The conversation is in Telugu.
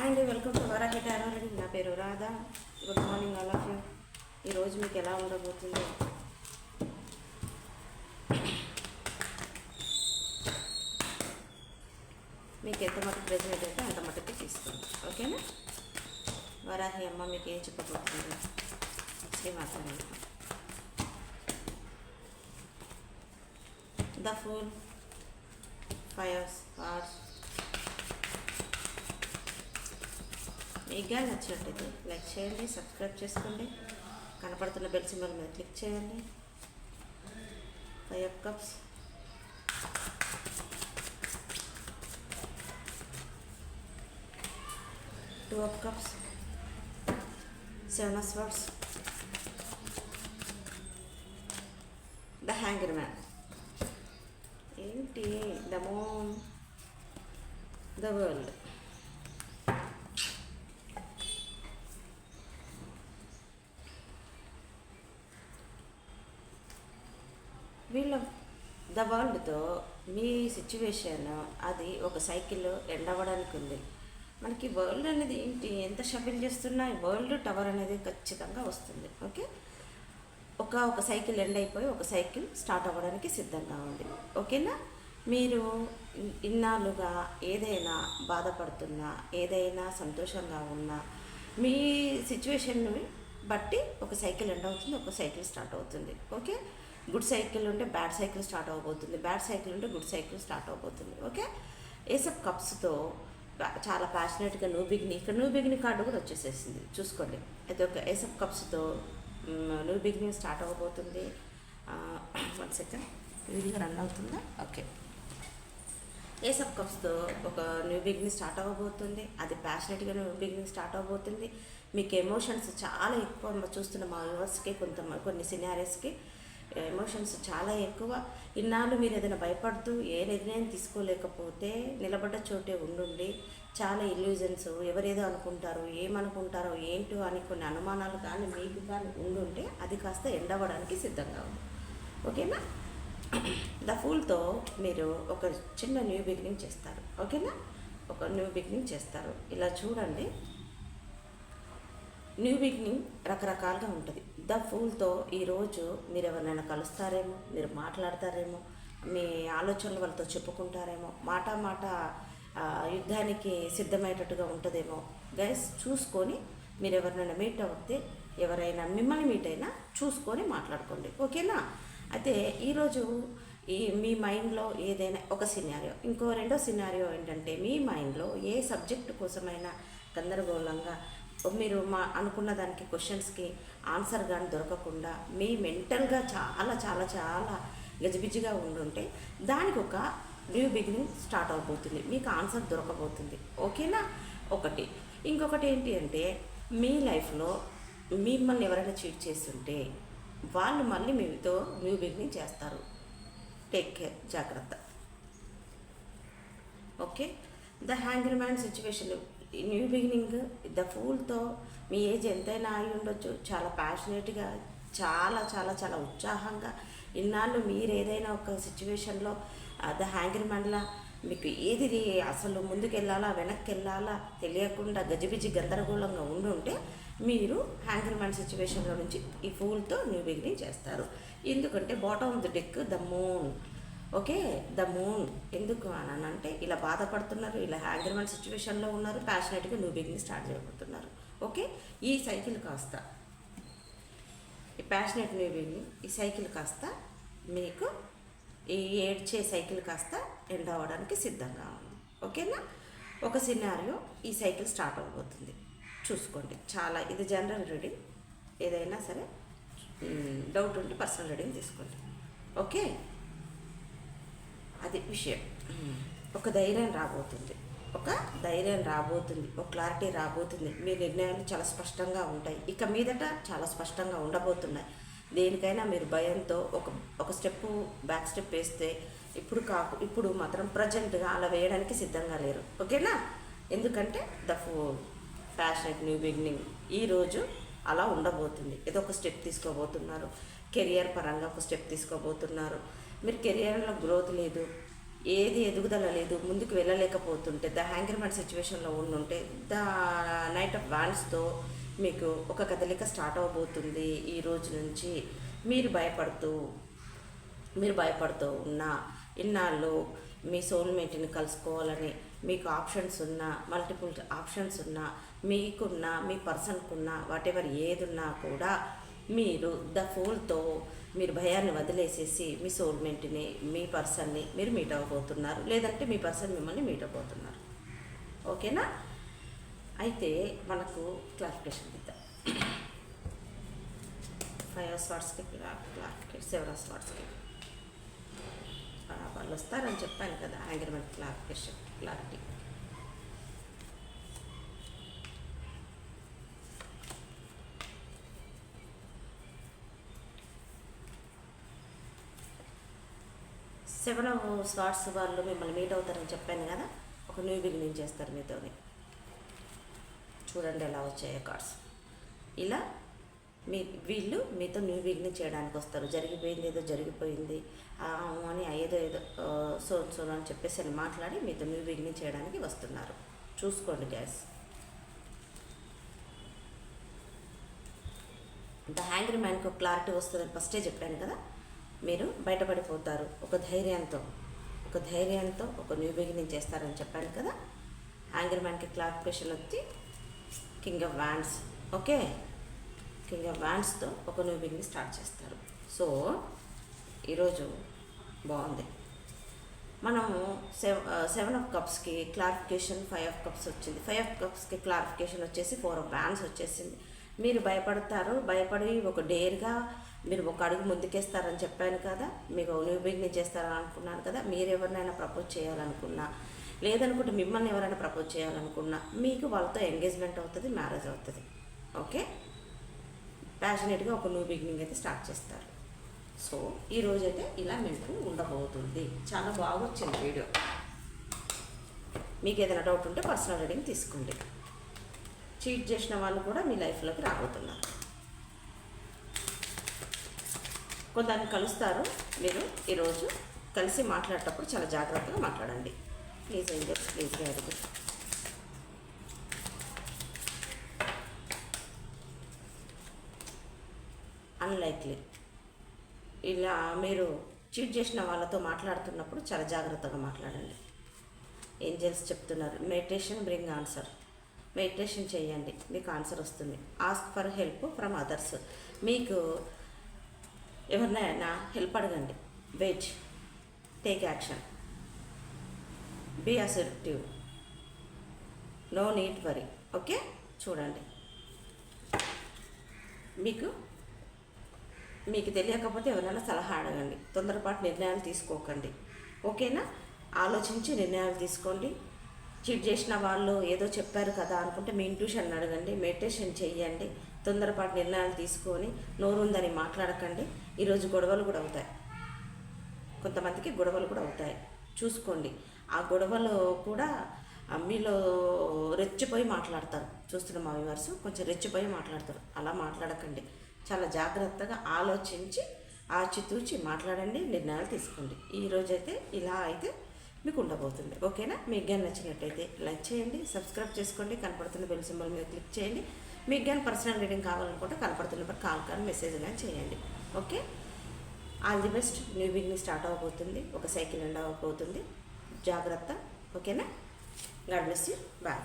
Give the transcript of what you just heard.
హాయ్ అండి, welcome to Varahi tarot reading. నా పేరు Radha. Good morning all of you. ఈరోజు మీకు ఎలా ఉండబోతుంది, మీకు ఎంత మటుకు ప్రెజెంట్ అయితే అంత మటుకు తీసుకోండి. ఓకేనా? వరాహి అమ్మ మీకు ఏం చెప్పబోతుంది? Srimata the fool, fires wars. మీకు కానీ నచ్చినట్టయితే లైక్ చేయండి, సబ్స్క్రైబ్ చేసుకోండి, కనపడుతున్న బెల్ సింబల్ మీద క్లిక్ చేయండి. 5 of cups, Two of cups, 7 of swords, the hanged man. ఏంటి? the moon, the world. వీళ్ళ ద వరల్డ్తో మీ సిచ్యువేషన్ అది ఒక సైకిల్ ఎండ్ అవ్వడానికి ఉంది. మనకి వరల్డ్ అనేది ఏంటి, ఎంత షఫిల్ చేస్తున్నా వరల్డ్ టవర్ అనేది ఖచ్చితంగా వస్తుంది. ఓకే, ఒక సైకిల్ ఎండ్ అయిపోయి ఒక సైకిల్ స్టార్ట్ అవ్వడానికి సిద్ధంగా ఉంది. ఓకేనా? మీరు ఇన్నాళ్ళుగా ఏదైనా బాధపడుతున్నా, ఏదైనా సంతోషంగా ఉన్నా, మీ సిచ్యువేషన్ని బట్టి ఒక సైకిల్ ఎండ్ అవుతుంది, ఒక సైకిల్ స్టార్ట్ అవుతుంది. ఓకే, గుడ్ సైకిల్ ఉంటే బ్యాడ్ సైకిల్ స్టార్ట్ అవ్వబోతుంది, బ్యాడ్ సైకిల్ ఉంటే గుడ్ సైకిల్ స్టార్ట్ అవ్వబోతుంది. ఓకే, ఏస్ ఆఫ్ కప్స్తో చాలా ప్యాషనెట్గా న్యూ బిగినింగ్, ఇక్కడ న్యూ బిగినింగ్ కార్డు కూడా వచ్చేసేసింది, చూసుకోండి. అయితే ఒక ఏస్ ఆఫ్ కప్స్తో న్యూ బిగినింగ్ స్టార్ట్ అవ్వబోతుంది. 1 సెకండ్, వీడియో రన్ అవుతుందా? ఓకే, ఏస్ ఆఫ్ కప్స్తో ఒక న్యూ బిగినింగ్ స్టార్ట్ అవ్వబోతుంది. అది ప్యాషనెట్గా న్యూ బిగినింగ్ స్టార్ట్ అవ్వబోతుంది. మీకు ఎమోషన్స్ చాలా ఎక్కువ చూస్తున్న మా వ్యూవర్స్కి, కొన్ని సినారియోస్కి ఎమోషన్స్ చాలా ఎక్కువ. ఇన్నాళ్ళు మీరు ఏదైనా భయపడుతూ ఏ నిర్ణయం తీసుకోలేకపోతే నిలబడ్డ చోటే ఉండుండి చాలా ఇల్యూజన్స్, ఎవరేదో అనుకుంటారో, ఏమనుకుంటారో ఏంటో అని కొన్ని అనుమానాలు కానీ మీకు కానీ ఉండుంటే అది కాస్త ఎండవడానికి సిద్ధంగా ఉంది. ఓకేనా? ద ఫూల్తో మీరు ఒక చిన్న న్యూ బిగినింగ్ చేస్తారు. ఓకేనా? ఒక న్యూ బిగినింగ్ చేస్తారు. ఇలా చూడండి, న్యూ బిగినింగ్ రకరకాలుగా ఉంటుంది. ద ఫూల్తో ఈరోజు మీరు ఎవరినైనా కలుస్తారేమో, మీరు మాట్లాడతారేమో, మీ ఆలోచనలు వాళ్ళతో చెప్పుకుంటారేమో, మాట యుద్ధానికి సిద్ధమయ్యేటట్టుగా ఉంటుందేమో. గైస్, చూసుకొని మీరు ఎవరినైనా మీట్ అవుతే, ఎవరైనా మిమ్మల్ని మీట్ అయినా చూసుకొని మాట్లాడుకోండి. ఓకేనా? అయితే ఈరోజు మీ మైండ్లో ఏదైనా ఒక సినారియో, రెండో సినారియో ఏంటంటే, మీ మైండ్లో ఏ సబ్జెక్టు కోసమైనా గందరగోళంగా మీరు అనుకున్న దానికి క్వశ్చన్స్కి ఆన్సర్ కానీ దొరకకుండా మీ మెంటల్గా చాలా చాలా చాలా గజిబిజిగా ఉండుంటే దానికి ఒక న్యూ బిగినింగ్ స్టార్ట్ అవబోతుంది, మీకు ఆన్సర్ దొరకబోతుంది. ఓకేనా? ఇంకొకటి ఏంటి అంటే, మీ లైఫ్లో మిమ్మల్ని ఎవరైనా చీట్ చేస్తుంటే వాళ్ళు మళ్ళీ మీతో న్యూ బిగినింగ్ చేస్తారు. టేక్ కేర్, జాగ్రత్త. Okay, the hanger man situation, new beginning. The ఫూల్తో మీ ఏజ్ ఎంతైనా అయి ఉండొచ్చు, చాలా ప్యాషనేట్గా, చాలా చాలా చాలా ఉత్సాహంగా ఇన్నాళ్ళు మీరు ఏదైనా ఒక సిచ్యువేషన్లో ద హ్యాంగర్ మ్యాన్లా మీకు ఏది అసలు ముందుకు వెళ్ళాలా వెనక్కి వెళ్ళాలా తెలియకుండా గజిబిజి గందరగోళంగా ఉండుంటే మీరు హ్యాంగర్ మ్యాన్ సిచ్యువేషన్లో నుంచి ఈ ఫూల్తో న్యూ బిగినింగ్ చేస్తారు. ఎందుకంటే bottom of the deck the moon. Okay, the moon ఎందుకు అని అంటే, ఇలా బాధపడుతున్నారు, ఇలా హ్యాంగర్ మ్యాన్ సిచ్యువేషన్లో ఉన్నారు, ప్యాషనేట్గా న్యూ బిగినింగ్ స్టార్ట్ చేయబోతున్నారు. ఓకే, ఈ సైకిల్ కాస్త, ఈ ప్యాషనేట్ న్యూ బిగినింగ్ ఈ సైకిల్ కాస్త మీకు, ఈ ఏడ్చే సైకిల్ కాస్త ఎండ్ అవ్వడానికి సిద్ధంగా ఉంది. ఓకేనా? ఒక సినారియో ఈ సైకిల్ స్టార్ట్ అవ్వబోతుంది, చూసుకోండి. చాలా ఇది జనరల్ రీడింగ్, ఏదైనా సరే డౌట్ ఉంటే పర్సనల్ రీడింగ్ తీసుకోండి. ఓకే, అది విషయం. ఒక ధైర్యం రాబోతుంది, ఒక క్లారిటీ రాబోతుంది. మీ నిర్ణయాలు చాలా స్పష్టంగా ఉంటాయి, ఇక మీదట చాలా స్పష్టంగా ఉండబోతున్నాయి. దేనికైనా మీరు భయంతో ఒక బ్యాక్ స్టెప్ వేస్తే ఇప్పుడు మాత్రం ప్రజెంట్గా అలా వేయడానికి సిద్ధంగా లేరు. ఓకేనా? ఎందుకంటే ద ప్యాషనెట్ న్యూ బిగినింగ్ ఈరోజు అలా ఉండబోతుంది. ఏదో ఒక స్టెప్ తీసుకోబోతున్నారు, కెరియర్ పరంగా ఒక స్టెప్ తీసుకోబోతున్నారు. మీరు కెరియర్లో గ్రోత్ లేదు, ఏది ఎదుగుదల లేదు, ముందుకు వెళ్ళలేకపోతుంటే, ద హ్యాంగర్మ్యాన్ సిచ్యువేషన్లో ఉండుంటే, ద నైట్ ఆఫ్ వాండ్స్తో మీకు ఒక కదలిక స్టార్ట్ అవబోతుంది ఈ రోజు నుంచి. మీరు భయపడుతూ ఉన్న ఇన్నాళ్ళు మీ సోల్మేట్ని కలుసుకోవాలని మీకు ఆప్షన్స్ ఉన్నా, మల్టిపుల్ ఆప్షన్స్ ఉన్నా, మీకున్న మీ పర్సన్కున్న వాటెవర్ ఏదున్నా కూడా మీరు ద ఫూల్తో మీరు భయాన్ని వదిలేసేసి మీ సోల్మేట్ని, మీ పర్సన్ని మీరు మీట్ అవ్వబోతున్నారు, లేదంటే మీ పర్సన్ మిమ్మల్ని మీట్ అవ్వబోతున్నారు. ఓకేనా? అయితే మనకు క్లారిఫికేషన్ ఇద్దాం. 5 of Swordsకి క్లారిఫికేషన్, 7 of Swordsకి వాళ్ళు వస్తారని చెప్పాను కదా. Hanger man clarification, clarity. Seven of swords వాళ్ళు మిమ్మల్ని మీట్ అవుతారని చెప్పాను కదా. ఒక న్యూ బిగినింగ్ చేస్తారు మీతోని. చూడండి ఎలా వచ్చాయో కార్డ్స్. ఇలా వీళ్ళు మీతో న్యూ బిగినింగ్ చేయడానికి వస్తారు. జరిగిపోయింది ఏదో జరిగిపోయింది అని ఏదో సో అని చెప్పేసి అని మాట్లాడి మీతో న్యూ బిగినింగ్ చేయడానికి వస్తున్నారు. చూసుకోండి గ్యాస్. ద హ్యాంగర్మ్యాన్కి ఒక క్లారిటీ వస్తుందని ఫస్టే చెప్పాను కదా. మీరు బయటపడిపోతారు ఒక ధైర్యంతో ఒక న్యూ బిగినింగ్ చేస్తారని చెప్పాను కదా. హ్యాంగర్మ్యాన్కి క్లారిఫికేషన్ వచ్చి king of wands. Okay, king of వాండ్స్తో ఒక న్యూ బిగినింగ్ స్టార్ట్ చేస్తారు. సో ఈరోజు బాగుంది. మనము 7 of Cupsకి క్లారిఫికేషన్ 5 of Cups వచ్చింది. 5 of Cupsకి క్లారిఫికేషన్ వచ్చేసి 4 of Wands వచ్చేసింది. మీరు భయపడి ఒక డేర్గా మీరు ఒక అడుగు ముందుకేస్తారని చెప్పాను కదా. మీకు న్యూ బిగినింగ్ చేస్తారని అనుకున్నాను కదా. మీరు ఎవరినైనా ప్రపోజ్ చేయాలనుకున్నా, లేదనుకుంటే మిమ్మల్ని ఎవరైనా ప్రపోజ్ చేయాలనుకున్నా మీకు వాళ్ళతో ఎంగేజ్మెంట్ అవుతుంది, మ్యారేజ్ అవుతుంది. ఓకే, ప్యాషనేట్గా ఒక న్యూ బిగినింగ్ అయితే స్టార్ట్ చేస్తారు. సో ఈరోజైతే ఇలా మీకు ఉండబోతుంది. చాలా బాగా వచ్చింది వీడియో. మీకు ఏదైనా డౌట్ ఉంటే పర్సనల్ రీడింగ్ తీసుకోండి. చీట్ చేసిన వాళ్ళు కూడా మీ లైఫ్లోకి రాబోతున్నారు. కొందరిని కలుస్తారు. మీరు ఈరోజు కలిసి మాట్లాడేటప్పుడు చాలా జాగ్రత్తగా మాట్లాడండి. Please angels, please guide. Unlikely ఇలా మీరు చీట్ చేసిన వాళ్ళతో మాట్లాడుతున్నప్పుడు చాలా జాగ్రత్తగా మాట్లాడండి. ఏంజల్స్ చెప్తున్నారు మెడిటేషన్ బ్రింగ్ ఆన్సర్. మెడిటేషన్ చేయండి, మీకు ఆన్సర్ వస్తుంది. Ask for help from others. మీకు ఎవరినైనా హెల్ప్ అడగండి. Wait, take action, be assertive, no need worry. Okay, చూడండి. మీకు తెలియకపోతే ఎవరైనా సలహా అడగండి. తొందరపాటు నిర్ణయాలు తీసుకోకండి. ఓకేనా? ఆలోచించి నిర్ణయాలు తీసుకోండి. చీట్ చేసిన వాళ్ళు ఏదో చెప్పారు కదా అనుకుంటే మీ ఇంట్యూషన్ అడగండి. మెడిటేషన్ చెయ్యండి. తొందరపాటు నిర్ణయాలు తీసుకొని నోరుందని మాట్లాడకండి. ఈరోజు గొడవలు కూడా అవుతాయి, కొంతమందికి గొడవలు కూడా అవుతాయి. చూసుకోండి. ఆ గొడవలు కూడా మీలో రెచ్చిపోయి మాట్లాడతారు. చూస్తున్న మా వ్యూవర్స్ కొంచెం రెచ్చిపోయి మాట్లాడతారు. అలా మాట్లాడకండి. చాలా జాగ్రత్తగా ఆలోచించి ఆచితూచి మాట్లాడండి, నిర్ణయాలు తీసుకోండి. ఈరోజైతే ఇలా అయితే మీకు ఉండబోతుంది. ఓకేనా? మీకు కానీ నచ్చినట్టయితే లైక్ చేయండి, సబ్స్క్రైబ్ చేసుకోండి, కనపడుతున్న బెల్ సింబల్ మీద క్లిక్ చేయండి. మీకు కానీ పర్సనల్ రీడింగ్ కావాలనుకుంటే కనపడుతున్న కాల్ కానీ మెసేజ్ కానీ చేయండి. Okay, all the best. New beginning start అవ్వబోతుంది, ఒక సైకిల్ ఎండ్ అవ్వబోతుంది. జాగ్రత్త. ఓకేనా? God bless you. బాయ్.